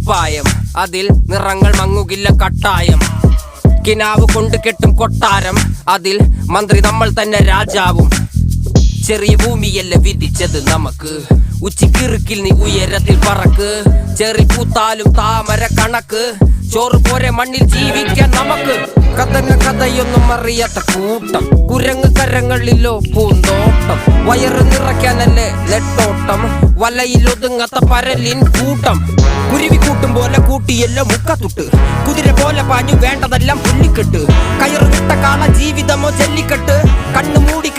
കുപ്പായം, അതിൽ നിറങ്ങൾ മങ്ങുകില്ല കട്ടായം. കിനാവ് കൊണ്ട് കെട്ടും കൊട്ടാരം, അതിൽ മന്ത്രി നമ്മൾ തന്നെ രാജാവും. ചെറിയ ഭൂമിയല്ല വിധിച്ചത് നമുക്ക്, ഉച്ചിക്കിറുക്കിൽ നീ ഉയരത്തിൽ പറക്ക്. ചെറി പൂത്താലും താമര കണക്ക്, ചോറ് പോരെ മണ്ണിൽ ജീവിക്കാൻ നമുക്ക്. കഥയൊന്നും അറിയാത്ത കൂട്ടം, കുരങ്ങ് കരങ്ങളിലോ പൂന്തോട്ടം. വയറ് നിറയ്ക്കാനല്ലേ നെട്ടോട്ടം, വലയിൽ ഒതുങ്ങാത്ത പരലിൻ കൂട്ടം. കുരുവി കൂട്ടും പോലെ കൂട്ടിയല്ലോ മുക്കത്തുട്ട്, കുതിര പോലെ പാഞ്ഞു വേണ്ടതെല്ലാം പുല്ലിക്കെട്ട്. കയറ് വിട്ട കാള ജീവിതമോ ജല്ലിക്കെട്ട്, കണ്ണു മൂടി